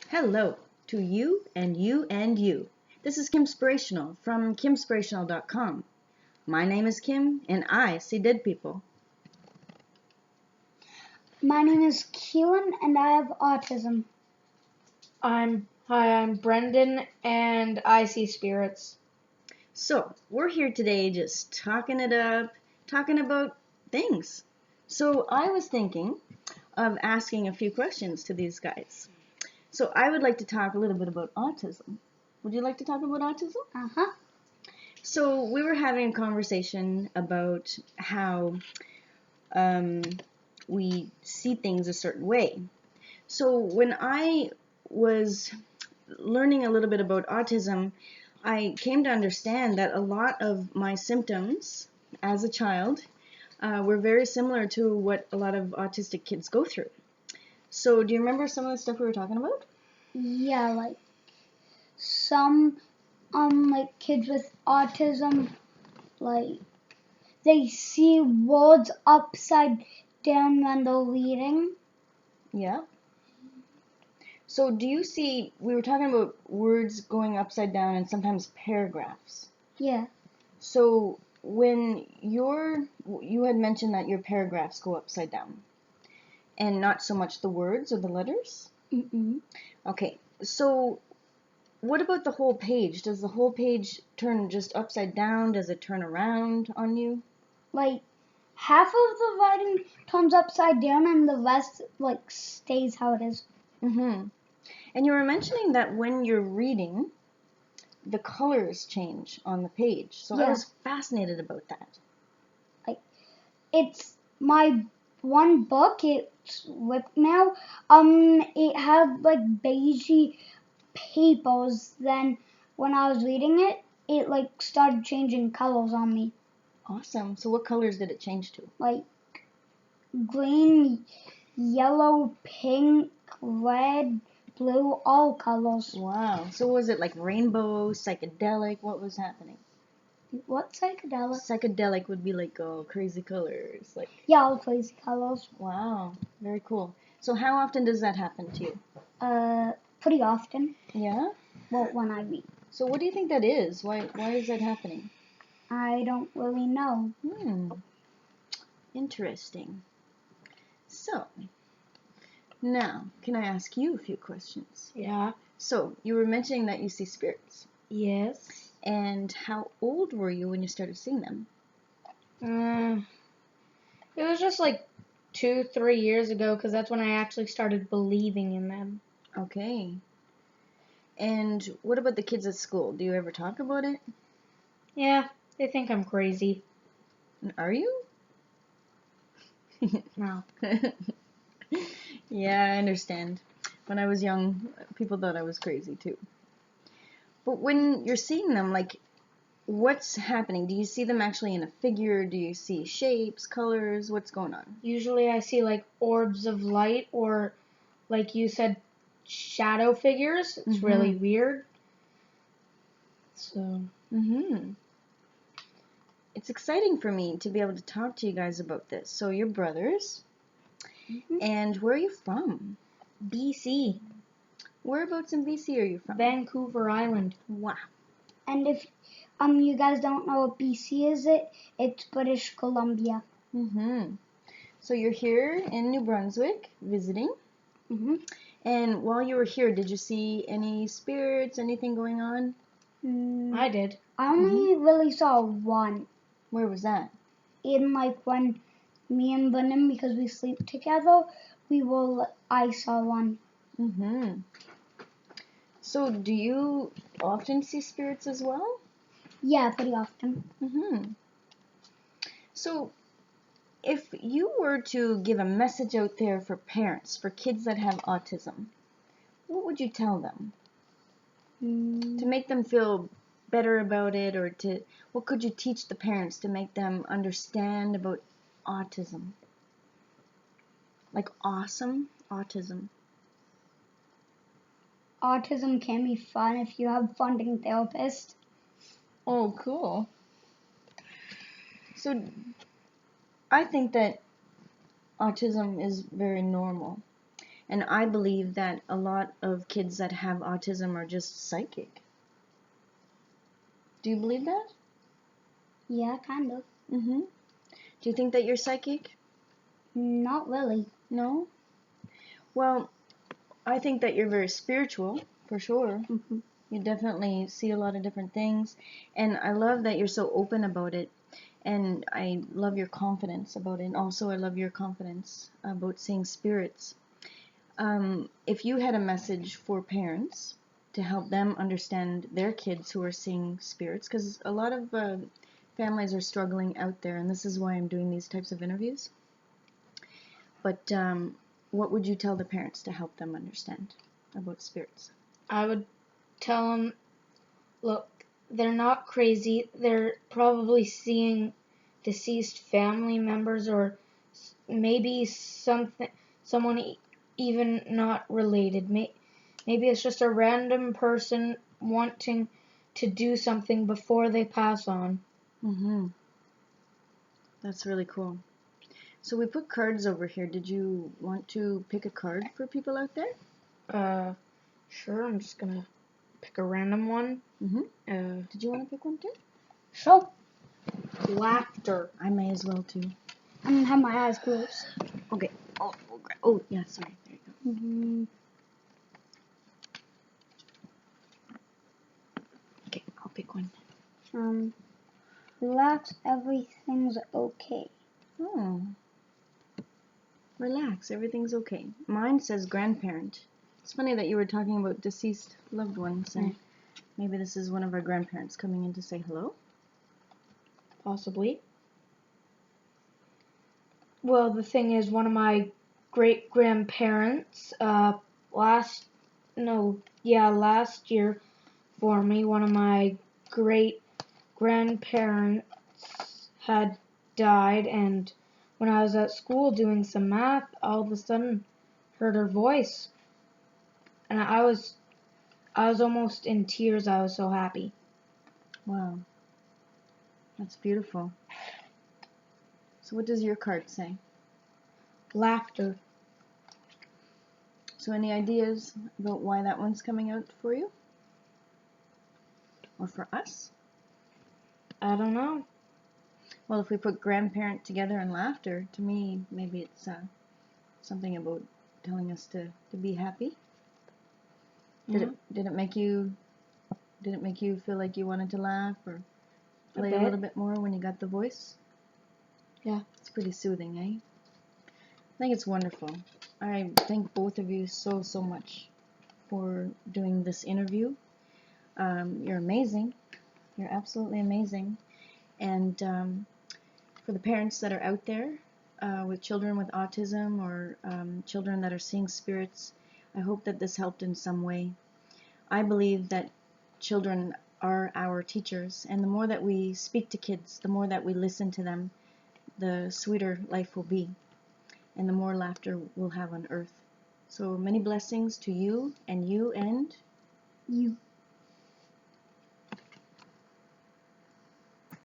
Hello to you and you and you. This is Kimspirational from Kimspirational.com. My name is Kim and I see dead people. My name is Kealan and I have autism. I'm Brenden and I see spirits. So, we're here today just talking it up, talking about things. So, I was thinking of asking a few questions to these guys. So, I would like to talk a little bit about autism. Would you like to talk about autism? Uh-huh. So, we were having a conversation about how we see things a certain way. So when I was learning a little bit about autism, I came to understand that a lot of my symptoms as a child were very similar to what a lot of autistic kids go through. So do you remember some of the stuff we were talking about? Yeah, like some like kids with autism, like they see words upside down when they're reading. Yeah. So do you see, we were talking about words going upside down and sometimes paragraphs. Yeah. So when you had mentioned that your paragraphs go upside down and not so much the words or the letters? Mm-mm. Okay, so what about the whole page? Does the whole page turn just upside down? Does it turn around on you? Like half of the writing turns upside down and the rest like stays how it is. Mm-hmm. And you were mentioning that when you're reading, the colors change on the page. So I Yeah. was fascinated about that. It's my one book. It's ripped now. It had like beigey papers. Then when I was reading it, it like started changing colors on me, Awesome. So what colors did it change to? like green, yellow, pink, red, blue, all colors. Wow. So was it like rainbow, psychedelic? What was happening? What psychedelic? Psychedelic would be like crazy colors. Like Yeah, all crazy colors. wow, very cool. So how often does that happen to you? Pretty often. Yeah? Well, when I read, So what do you think that is? Why is that happening? I don't really know. Interesting. So, now, can I ask you a few questions? Yeah. So, you were mentioning that you see spirits. Yes. And how old were you when you started seeing them? It was just like 2-3 years ago because that's when I actually started believing in them. Okay. And what about the kids at school? Do you ever talk about it? Yeah, they think I'm crazy. Are you? No. Yeah, I understand. When I was young, people thought I was crazy too. But when you're seeing them, like, what's happening? Do you see them actually in a figure? Do you see shapes, colors? What's going on? Usually I see like orbs of light or, like you said, shadow figures. It's really weird. So. It's exciting for me to be able to talk to you guys about this. So you're brothers, and where are you from? BC. Whereabouts in BC are you from? Vancouver Island. Wow. And if you guys don't know what BC is, it's British Columbia. So you're here in New Brunswick visiting. And while you were here, did you see any spirits, anything going on? I did. I only really saw one. Where was that? In like when me and Brenden, because we sleep together, I saw one. So do you often see spirits as well? Yeah, pretty often. So if you were to give a message out there for parents, for kids that have autism, what would you tell them? To make them feel better about it, or what could you teach the parents to make them understand about autism? Like awesome autism. Autism can be fun if you have a funding therapist. Oh, cool. So I think that autism is very normal. And I believe that a lot of kids that have autism are just psychic. Do you believe that? Yeah, kind of. Mm-hmm. Do you think that you're psychic? Not really. No? Well, I think that you're very spiritual, for sure. Mhm. You definitely see a lot of different things. And I love that you're so open about it. And I love your confidence about it. And also, I love your confidence about seeing spirits. If you had a message for parents to help them understand their kids who are seeing spirits, because a lot of families are struggling out there, and this is why I'm doing these types of interviews. But what would you tell the parents to help them understand about spirits? I would tell them, look, they're not crazy. They're probably seeing deceased family members or maybe someone even not related. Maybe it's just a random person wanting to do something before they pass on. Mm-hmm. That's really cool. So we put cards over here. Did you want to pick a card for people out there? Sure, I'm just gonna pick a random one. Mm-hmm. Did you want to pick one too? Sure. Laughter. I may as well too. I'm gonna have my eyes closed. Okay. Oh, yeah, sorry. There you go. Mm-hmm. Okay, I'll pick one. Relax, everything's okay. Oh. Relax, everything's okay. Mine says grandparent. It's funny that you were talking about deceased loved ones, and maybe this is one of our grandparents coming in to say hello. Possibly. Well, the thing is, one of my great grandparents, last year for me, one of my great grandparents had died, and when I was at school doing some math, all of a sudden heard her voice, and I was almost in tears. I was so happy. Wow. That's beautiful. So what does your card say? Laughter. So any ideas about why that one's coming out for you? Or for us? I don't know. Well, if we put grandparent together and laughter, to me, maybe it's something about telling us to be happy. Did it make you feel like you wanted to laugh or play a little bit more when you got the voice? Yeah. It's pretty soothing, eh? I think it's wonderful. I thank both of you so much for doing this interview. You're amazing. You're absolutely amazing. And for the parents that are out there with children with autism or children that are seeing spirits, I hope that this helped in some way. I believe that children are our teachers, and the more that we speak to kids, the more that we listen to them, the sweeter life will be, and the more laughter we'll have on earth. So many blessings to you and you and You.